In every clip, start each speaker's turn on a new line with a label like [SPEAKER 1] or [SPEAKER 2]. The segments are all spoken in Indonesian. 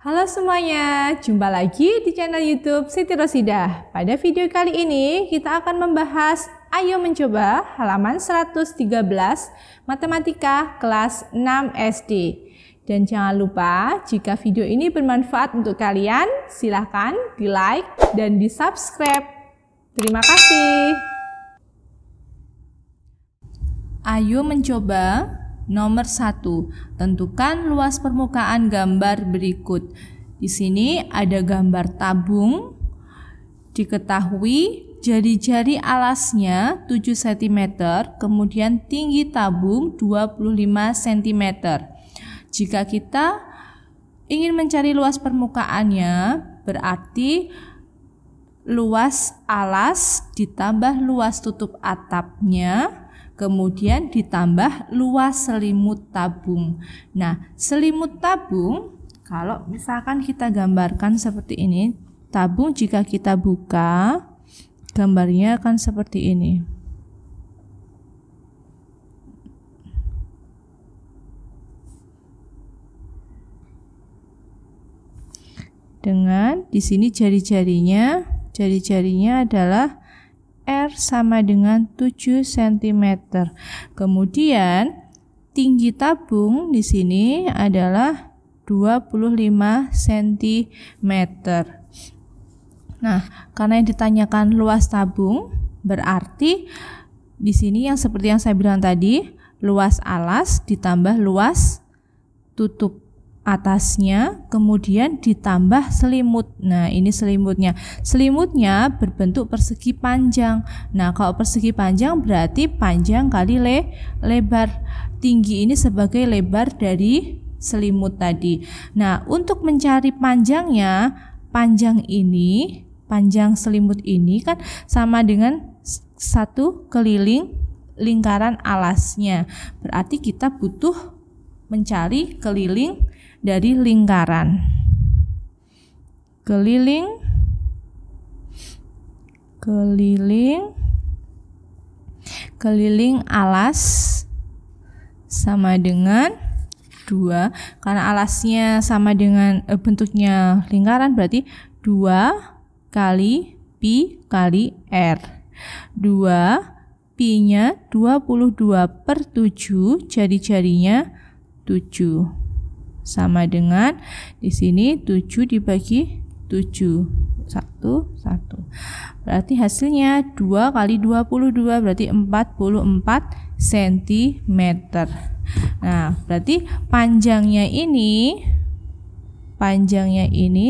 [SPEAKER 1] Halo semuanya, jumpa lagi di channel YouTube Siti Rosidah. Pada video kali ini kita akan membahas Ayo Mencoba halaman 113 Matematika kelas 6 SD. Dan jangan lupa jika video ini bermanfaat untuk kalian, silahkan di like dan di subscribe. Terima kasih. Ayo mencoba. Nomor 1, tentukan luas permukaan gambar berikut. Di sini ada gambar tabung. Diketahui jari-jari alasnya 7 cm, kemudian tinggi tabung 25 cm. Jika kita ingin mencari luas permukaannya, berarti luas alas ditambah luas tutup atapnya, kemudian ditambah luas selimut tabung. Nah, selimut tabung, kalau misalkan kita gambarkan seperti ini, tabung jika kita buka, gambarnya akan seperti ini. Dengan di sini jari-jarinya adalah R sama dengan 7 cm. Kemudian tinggi tabung di sini adalah 25 cm. Nah, karena yang ditanyakan luas tabung, berarti di sini yang seperti yang saya bilang tadi, luas alas ditambah luas tutup atasnya, kemudian ditambah selimut. Nah, ini selimutnya. Selimutnya berbentuk persegi panjang. Nah, kalau persegi panjang berarti panjang kali lebar. Tinggi ini sebagai lebar dari selimut tadi. Nah, untuk mencari panjangnya, panjang selimut ini kan sama dengan 1 keliling lingkaran alasnya. Berarti kita butuh mencari keliling dari lingkaran. Keliling alas sama dengan 2. Karena alasnya sama dengan bentuknya lingkaran, berarti 2 kali pi kali r. 2 pi-nya 22/7, jari-jarinya 7. Sama dengan di sini 7 dibagi 7. 1. Berarti hasilnya 2 kali 22 berarti 44 cm. Nah, berarti panjangnya ini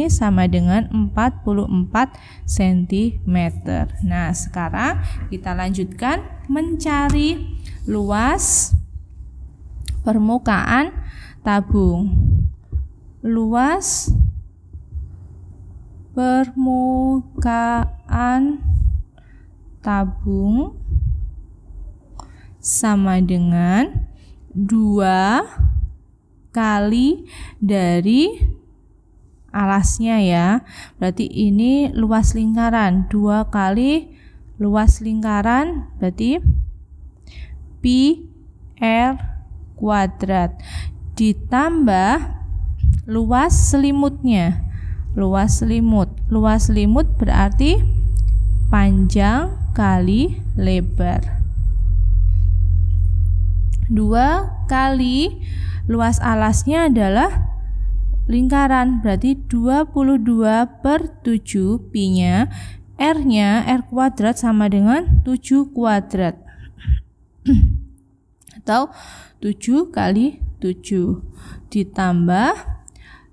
[SPEAKER 1] sama dengan 44 cm. Nah, sekarang kita lanjutkan mencari luas permukaan tabung. Luas permukaan tabung sama dengan 2 kali dari alasnya ya. Berarti ini luas lingkaran, 2 kali luas lingkaran berarti pi r kuadrat ditambah luas selimutnya. Luas selimut berarti panjang kali lebar. 2 kali luas alasnya adalah lingkaran, berarti 22/7, pi-nya r-nya r kuadrat sama dengan 7 kuadrat. Atau 7 kali 7 ditambah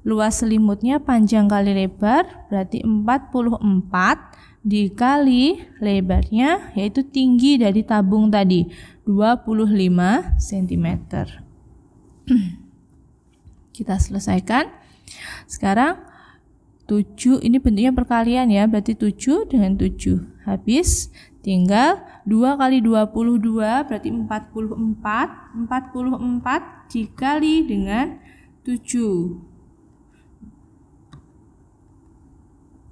[SPEAKER 1] luas selimutnya panjang kali lebar berarti 44 dikali lebarnya, yaitu tinggi dari tabung tadi 25 cm. Kita selesaikan. Sekarang 7 ini bentuknya perkalian ya, berarti 7 dengan 7 habis. Tinggal 2 kali 22 berarti 44 dikali dengan 7.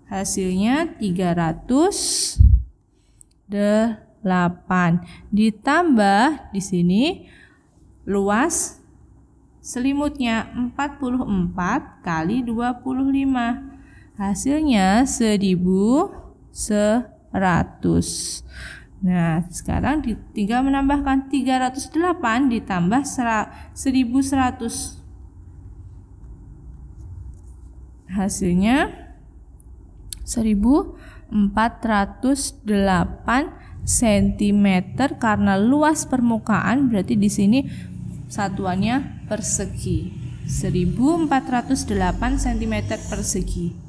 [SPEAKER 1] Hasilnya 308. Ditambah di sini luas selimutnya 44 kali 25. Hasilnya 1100. Nah, sekarang tinggal menambahkan 308 ditambah 1100. Hasilnya 1408 cm karena luas permukaan berarti di sini satuannya persegi. 1408 cm persegi.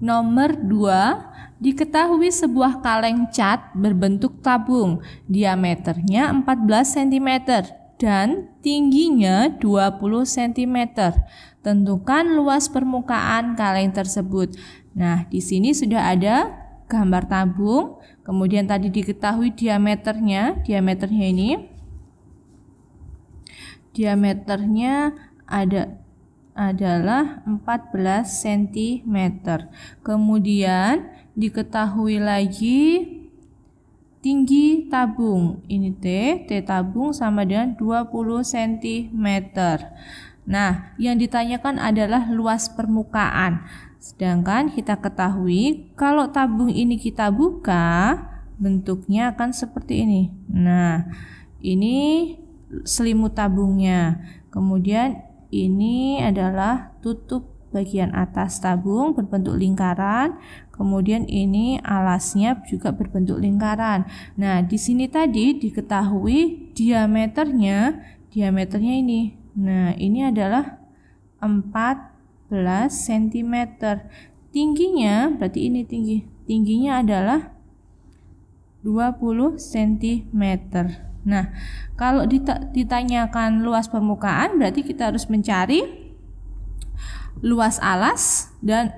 [SPEAKER 1] Nomor 2, diketahui sebuah kaleng cat berbentuk tabung, diameternya 14 cm dan tingginya 20 cm. Tentukan luas permukaan kaleng tersebut. Nah, di sini sudah ada gambar tabung, kemudian tadi diketahui diameternya ini. Diameternya adalah 14 cm. Kemudian diketahui lagi tinggi tabung. Ini T tabung sama dengan 20 cm. Nah, yang ditanyakan adalah luas permukaan. Sedangkan kita ketahui kalau tabung ini kita buka, bentuknya akan seperti ini. Nah, ini selimut tabungnya. Kemudian ini adalah tutup bagian atas tabung berbentuk lingkaran. Kemudian ini alasnya juga berbentuk lingkaran. Nah, di sini tadi diketahui diameternya ini. Nah, ini adalah 14 cm. Tingginya berarti ini tingginya adalah 20 cm. Nah, kalau ditanyakan luas permukaan berarti kita harus mencari luas alas dan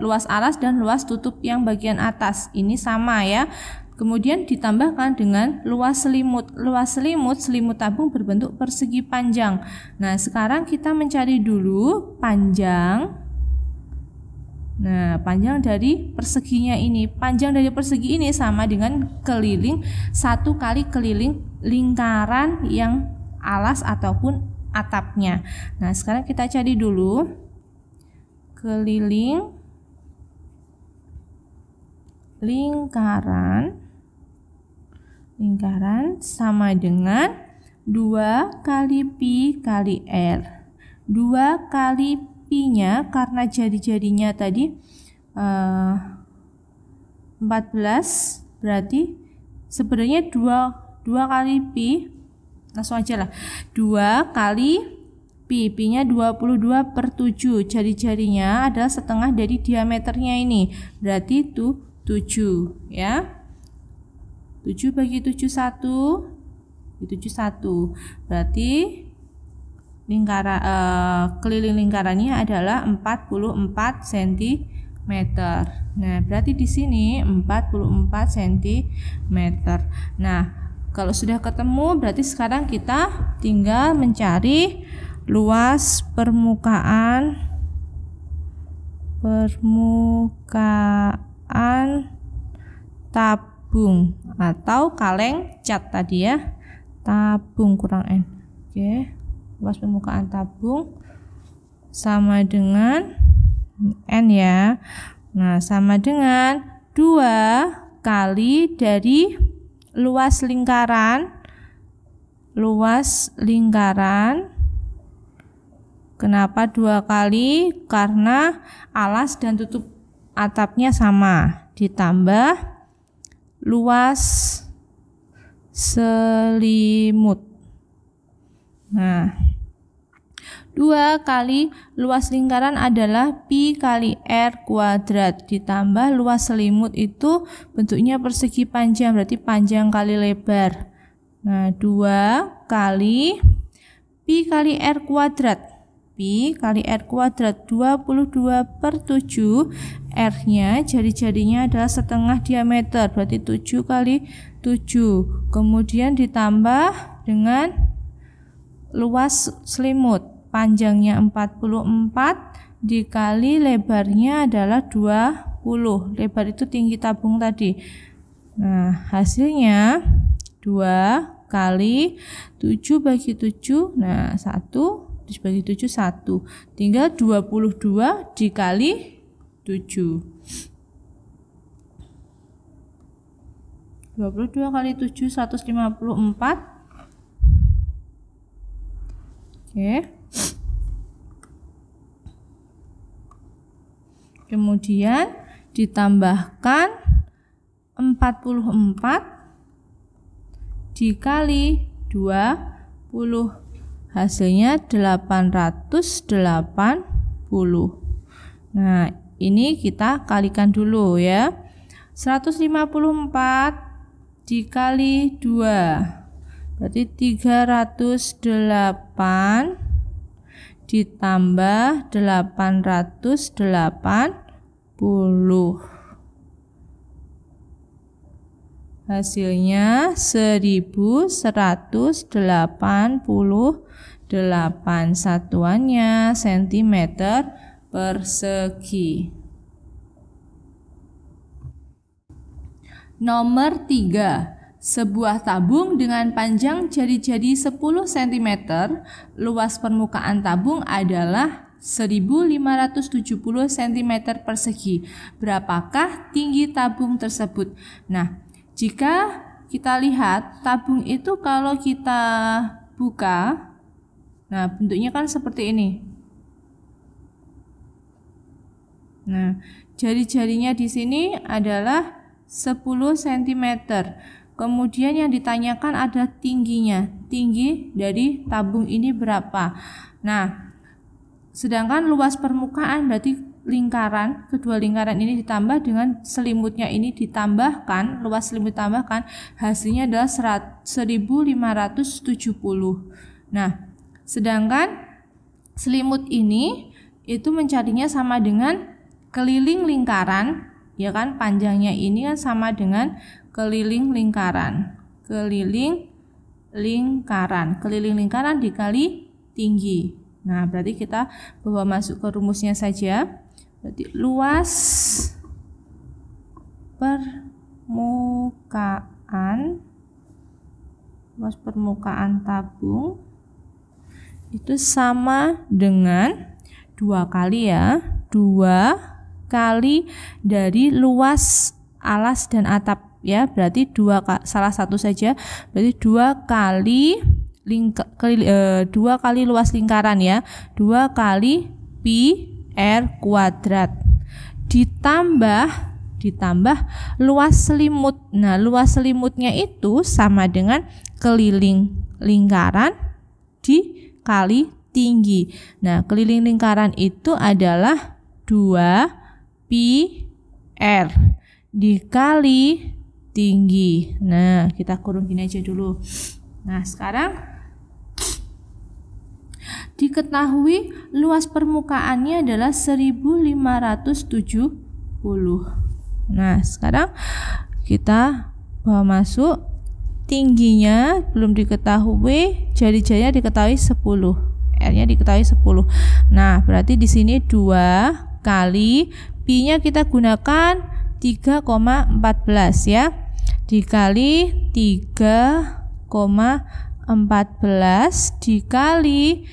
[SPEAKER 1] luas tutup yang bagian atas. Ini sama ya. Kemudian ditambahkan dengan luas selimut. Luas selimut tabung berbentuk persegi panjang. Nah, sekarang kita mencari dulu panjang. Nah, panjang dari perseginya ini. Panjang dari persegi ini sama dengan keliling 1 kali keliling lingkaran yang alas ataupun atapnya. Nah, sekarang kita cari dulu keliling lingkaran sama dengan 2 kali pi kali r. 2 kali pi-nya karena jari-jarinya tadi 14, berarti sebenarnya 2 kali pi, langsung aja lah, 2 kali pi, pi-nya 22/7, jari-jarinya adalah setengah dari diameternya ini, berarti itu 7 ya. 7 bagi 7 1, 1, berarti keliling lingkarannya adalah 44 cm. Nah, berarti di sini 44 cm. Nah, kalau sudah ketemu berarti sekarang kita tinggal mencari luas permukaan tabung atau kaleng cat tadi ya. Tabung kurang N. Oke. Luas permukaan tabung sama dengan N ya. Nah, sama dengan 2 kali dari luas lingkaran. Kenapa 2 kali? Karena alas dan tutup atapnya sama, ditambah luas selimut. Nah, 2 kali luas lingkaran adalah pi kali r kuadrat, ditambah luas selimut itu bentuknya persegi panjang, berarti panjang kali lebar. Nah, 2 kali pi kali r kuadrat. Pi kali r kuadrat 22/7, r-nya jari-jarinya adalah setengah diameter, berarti 7 kali 7. Kemudian ditambah dengan luas selimut, panjangnya 44 dikali lebarnya adalah 20. Lebar itu tinggi tabung tadi. Nah, hasilnya 2 kali 7 bagi 7, nah 1 dibagi 7 1, tinggal 22 dikali 7. 22 kali 7 154. Oke. Kemudian ditambahkan 44 dikali 20. Hasilnya 880. Nah, ini kita kalikan dulu ya. 154 dikali 2 berarti 308 ditambah 880. Hasilnya 1188, satuannya sentimeter persegi. Nomor 3. Sebuah tabung dengan panjang jari-jari 10 cm, luas permukaan tabung adalah 1570 cm persegi. Berapakah tinggi tabung tersebut? Nah, jika kita lihat tabung itu kalau kita buka, nah bentuknya kan seperti ini. Nah, jari-jarinya di sini adalah 10 cm. Kemudian yang ditanyakan ada tingginya. Tinggi dari tabung ini berapa? Nah, sedangkan luas permukaan berarti lingkaran, kedua lingkaran ini ditambah dengan selimutnya ini ditambahkan, luas selimut ditambahkan, hasilnya adalah 1570. Nah, sedangkan selimut ini itu mencarinya sama dengan keliling lingkaran, ya kan, panjangnya ini kan sama dengan keliling lingkaran. Keliling lingkaran dikali tinggi. Nah, berarti kita bawa masuk ke rumusnya saja. Berarti luas permukaan tabung itu sama dengan 2 kali ya, 2 kali dari luas alas dan atap ya, berarti 2 salah satu saja, berarti 2 kali 2 kali luas lingkaran ya, 2 kali pi R kuadrat ditambah luas selimut. Nah, luas selimutnya itu sama dengan keliling lingkaran dikali tinggi. Nah, keliling lingkaran itu adalah 2 pi R dikali tinggi. Nah, kita kurung gini aja dulu. Nah, sekarang diketahui luas permukaannya adalah 1570. Nah, sekarang kita bawa masuk tingginya belum diketahui, jari-jarinya diketahui 10, R-nya diketahui 10. Nah, berarti di sini 2 kali pi-nya kita gunakan 3,14 ya. Dikali 3,14 dikali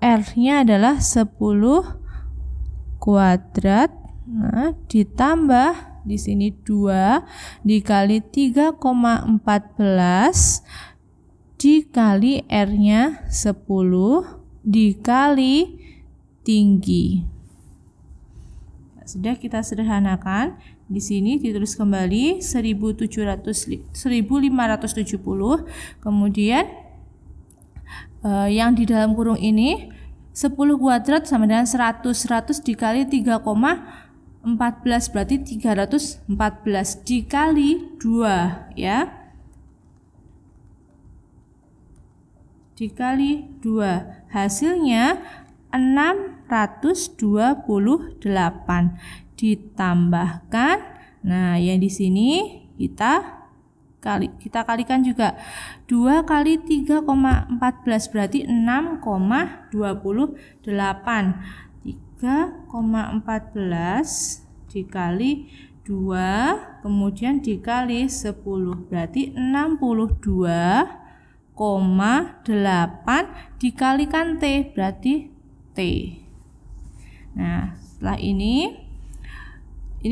[SPEAKER 1] R-nya adalah 10 kuadrat. Nah, ditambah di sini 2 dikali 3,14 dikali R-nya 10 dikali tinggi. Sudah kita sederhanakan. Di sini ditulis kembali 1570. Kemudian yang di dalam kurung ini 10 kuadrat sama dengan 100 dikali 3,14 berarti 314 dikali 2 ya, dikali 2 hasilnya 628 ditambahkan, nah yang di sini kita kalikan juga 2 kali 3,14 berarti 6,28. 3,14 dikali 2 kemudian dikali 10 berarti 62,8 dikalikan T berarti T. Nah, setelah ini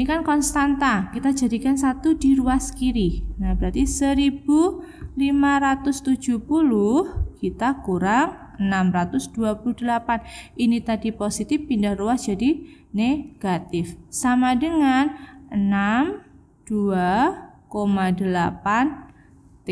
[SPEAKER 1] kan konstanta, kita jadikan 1 di ruas kiri. Nah, berarti 1570 kita kurang 628. Ini tadi positif, pindah ruas jadi negatif. Sama dengan 62,8 T.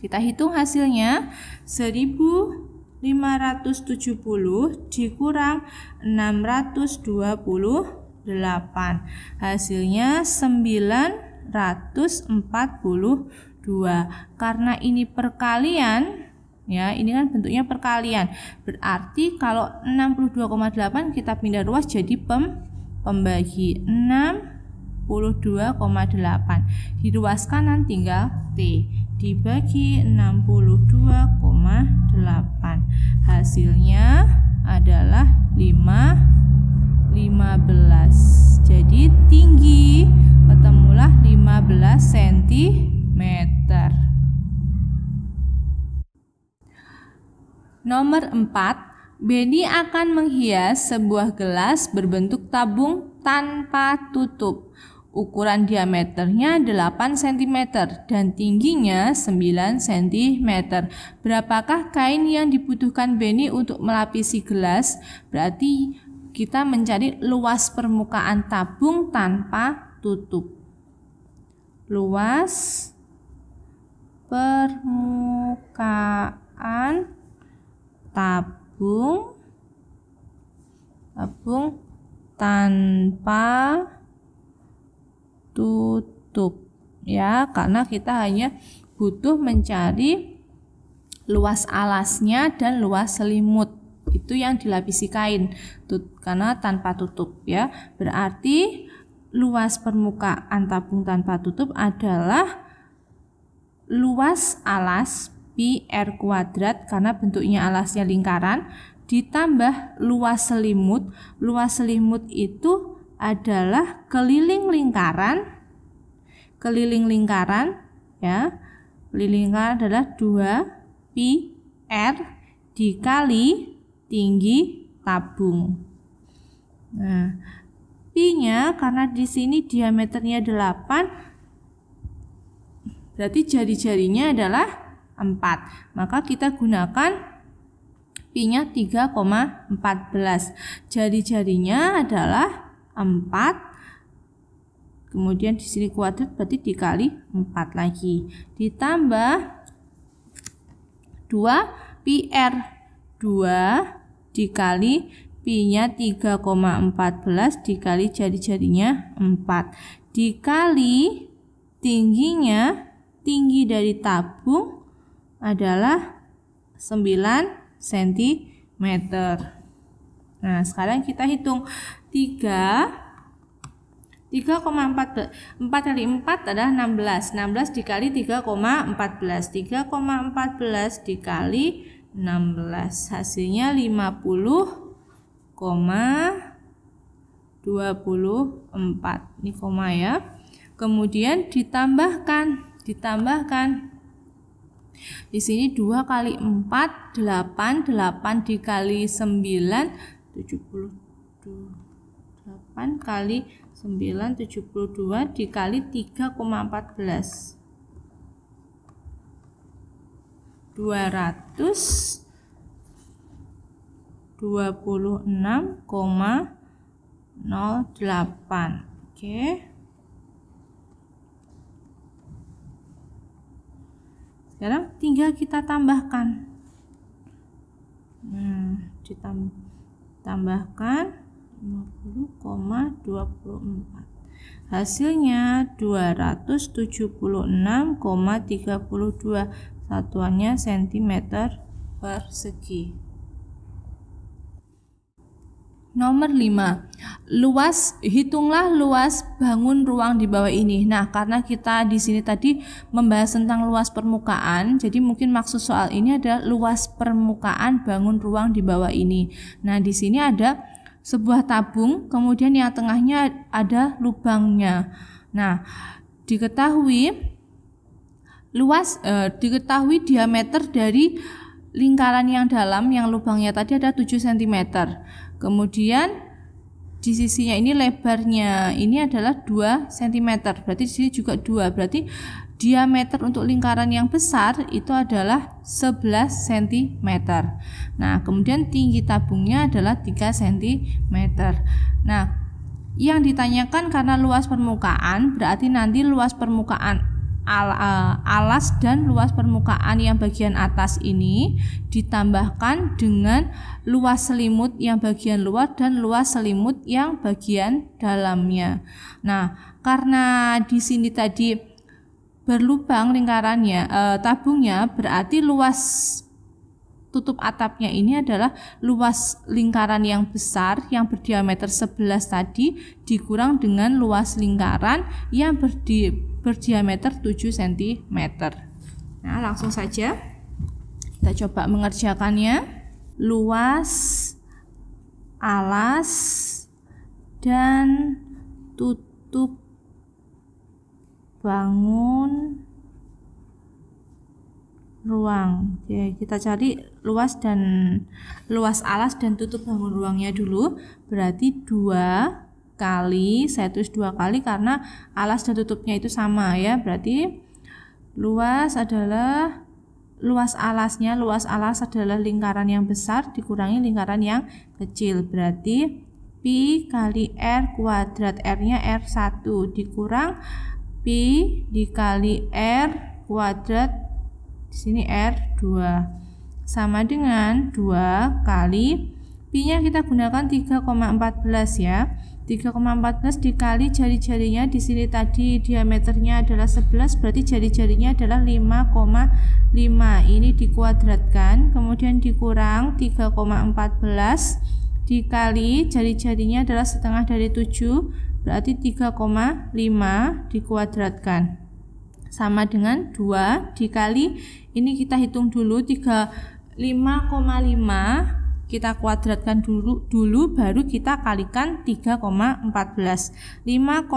[SPEAKER 1] Kita hitung hasilnya, 1570 dikurang 628. Hasilnya 942. Karena ini perkalian, ya, ini kan bentuknya perkalian. Berarti kalau 62,8 kita pindah ruas jadi pembagi 62,8. Diruas kanan tinggal T dibagi 62,8. Hasilnya adalah 15. Jadi tinggi ketemulah 15 cm. Nomor 4, Beni akan menghias sebuah gelas berbentuk tabung tanpa tutup. Ukuran diameternya 8 cm dan tingginya 9 cm. Berapakah kain yang dibutuhkan Beni untuk melapisi gelas? Berarti kita mencari luas permukaan tabung tanpa tutup. Luas permukaan tabung tanpa tutup, ya, karena kita hanya butuh mencari luas alasnya dan luas selimut, itu yang dilapisi kain karena tanpa tutup, ya. Berarti luas permukaan tabung tanpa tutup adalah luas alas pi R kuadrat karena bentuknya alasnya lingkaran ditambah luas selimut. Luas selimut itu adalah keliling lingkaran, ya. Keliling lingkaran adalah 2 pi R dikali tinggi tabung. Nah, pi-nya karena di sini diameternya 8, berarti jari-jarinya adalah 4. Maka kita gunakan pi-nya 3,14. Jari-jarinya adalah 4. Kemudian di sini kuadrat berarti dikali 4 lagi. Ditambah 2 pi R. 2 dikali pi-nya 3,14 dikali jari-jarinya 4 dikali tinggi dari tabung adalah 9 cm. Nah, sekarang kita hitung 3,4 kali 4 adalah 16. 16 dikali 3,14. 3,14 dikali 16. Hasilnya 50,24. Ini koma, ya. Kemudian ditambahkan di sini 2 kali 4 8 dikali 9 72. 8 kali 9 72 dikali 3,14 226,08. Oke. Sekarang tinggal kita tambahkan. Nah, ditambahkan 50,24. Hasilnya 276,32. Satuannya cm persegi. Nomor 5. Hitunglah luas bangun ruang di bawah ini. Nah, karena kita di sini tadi membahas tentang luas permukaan, jadi mungkin maksud soal ini adalah luas permukaan bangun ruang di bawah ini. Nah, di sini ada sebuah tabung, kemudian yang tengahnya ada lubangnya. Nah, diketahui diameter dari lingkaran yang dalam yang lubangnya tadi ada 7 cm. Kemudian di sisinya ini lebarnya ini adalah 2 cm. Berarti di sini juga 2. Berarti diameter untuk lingkaran yang besar itu adalah 11 cm. Nah, kemudian tinggi tabungnya adalah 3 cm. Nah, yang ditanyakan karena luas permukaan, berarti nanti luas permukaan alas dan luas permukaan yang bagian atas ini ditambahkan dengan luas selimut yang bagian luar dan luas selimut yang bagian dalamnya. Nah, karena di sini tadi berlubang lingkarannya tabungnya, berarti luas tutup atapnya ini adalah luas lingkaran yang besar yang berdiameter 11 tadi dikurang dengan luas lingkaran yang berdiameter 7 cm. Nah, langsung saja kita coba mengerjakannya. Luas alas dan tutup bangun ruang. Oke, kita cari luas alas dan tutup bangun ruangnya dulu. Berarti 2 kali, saya tulis 2 kali karena alas dan tutupnya itu sama ya. Berarti luas alasnya, luas alas adalah lingkaran yang besar dikurangi lingkaran yang kecil. Berarti pi kali r kuadrat, r-nya r1 dikurang pi dikali r kuadrat, di sini r2 sama dengan 2 kali pi-nya kita gunakan 3,14 ya. 3,14 dikali jari-jarinya, di sini tadi diameternya adalah 11, berarti jari-jarinya adalah 5,5. Ini dikuadratkan, kemudian dikurang 3,14 dikali jari-jarinya adalah setengah dari 7, berarti 3,5 dikuadratkan sama dengan 2 dikali, ini kita hitung dulu 5,5 kita kuadratkan dulu baru kita kalikan 3,14. 5,5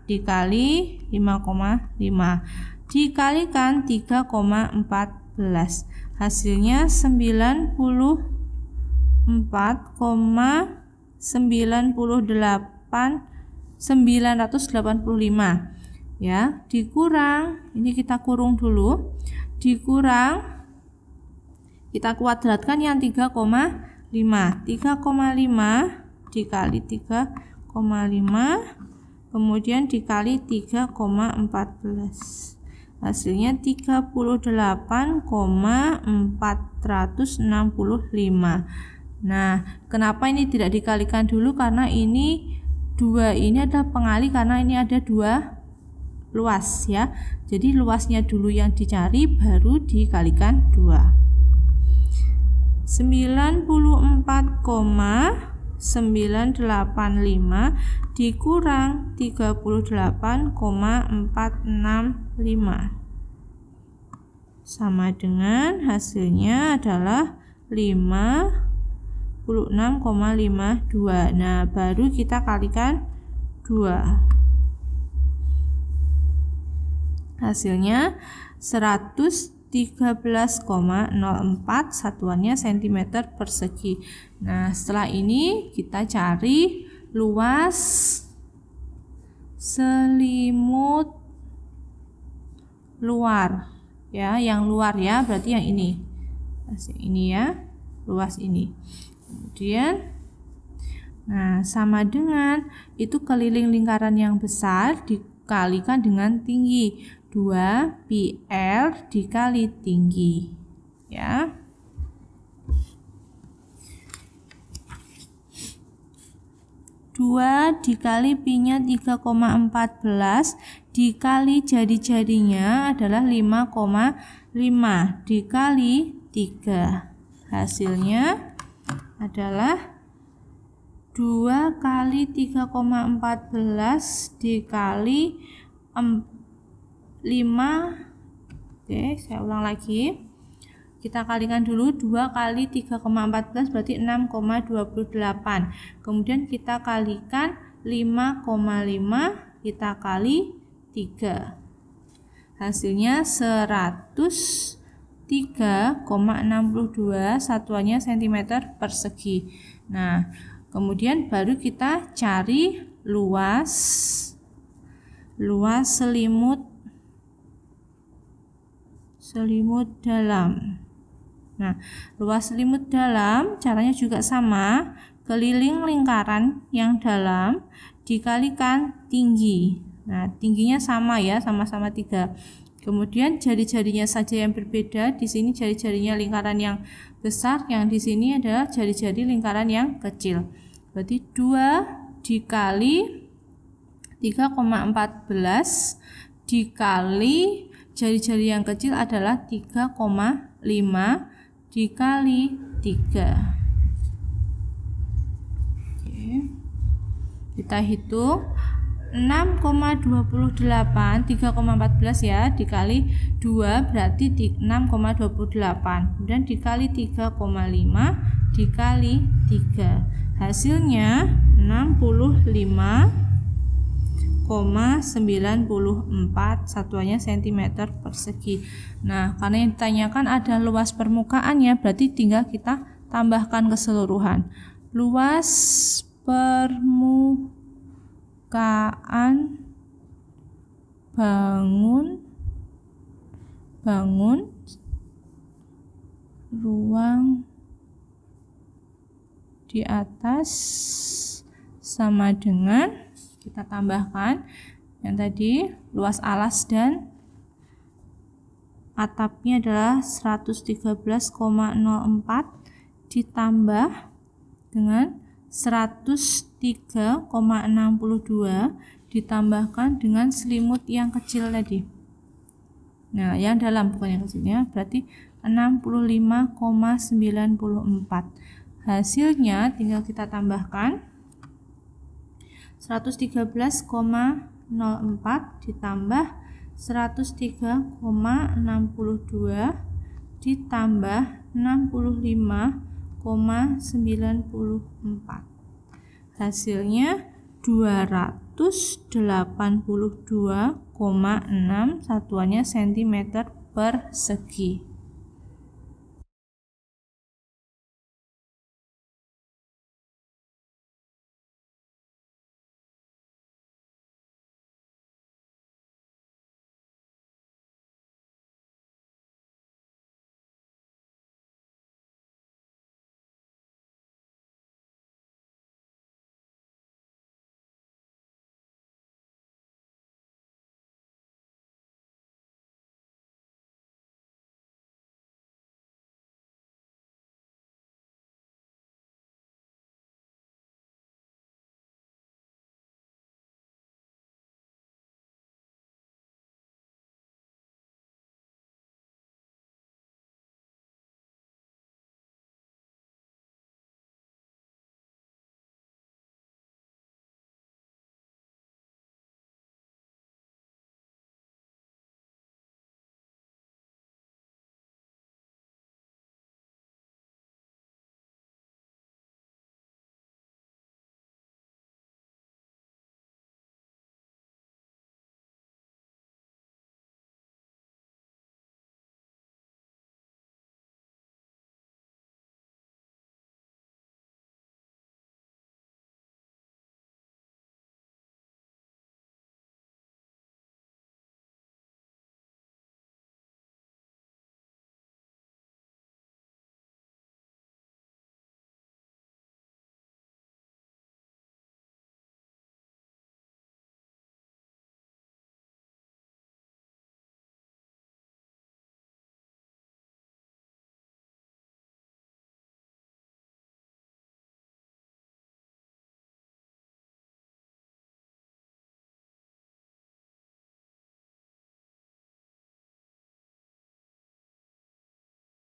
[SPEAKER 1] dikali 5,5 dikalikan 3,14 hasilnya 94,985 ya, dikurang, ini kita kurung dulu, dikurang kita kuadratkan yang 3,5 dikali 3,5 kemudian dikali 3,14 hasilnya 38,465. Nah, kenapa ini tidak dikalikan dulu? Karena ini 2 ini ada pengali, karena ini ada 2 luas ya. Jadi luasnya dulu yang dicari baru dikalikan 2. 94,985 dikurang 38,465 sama dengan hasilnya adalah 56,52. Nah, baru kita kalikan 2. Hasilnya 113,04, satuannya cm persegi. Nah, setelah ini kita cari luas selimut luar ya, yang luar ya, berarti yang ini ya, luas ini. Kemudian nah, sama dengan itu keliling lingkaran yang besar dikalikan dengan tinggi, 2 pi r dikali tinggi ya. Dua dikali pi-nya 3,14 dikali jari-jarinya adalah 5,5 dikali 3, hasilnya adalah 2 kali 3,14 dikali 5. Oke, saya ulang lagi. kita kalikan dulu, 2 kali 3,14 berarti 6,28. Kemudian kita kalikan 5,5, kita kali 3. Hasilnya 103,62, satuannya cm persegi. Nah, kemudian baru kita cari luas selimut dalam. Nah, luas selimut dalam caranya juga sama, keliling lingkaran yang dalam dikalikan tinggi. Nah, tingginya sama ya, sama-sama 3. Kemudian jari-jarinya saja yang berbeda. Di sini jari-jarinya lingkaran yang besar, yang di sini adalah jari-jari lingkaran yang kecil. Berarti 2 dikali 3,14 dikali jari-jari yang kecil adalah 3,5 dikali 3. Oke. Kita hitung 6,28, 3,14 ya, dikali 2 berarti 6,28. Kemudian dikali 3,5 dikali 3. Hasilnya 65,94, satuannya cm persegi. Nah, karena yang ditanyakan ada luas permukaannya, berarti tinggal kita tambahkan keseluruhan. Luas permukaan bangun ruang di atas sama dengan, kita tambahkan yang tadi, luas alas dan atapnya adalah 113,04 ditambah dengan 103,62 ditambahkan dengan selimut yang kecil tadi. Nah, yang dalam bukan yang kecilnya, berarti 65,94. Hasilnya tinggal kita tambahkan 113,04 ditambah 103,62 ditambah 65,94. Hasilnya 282,6, satuannya cm persegi.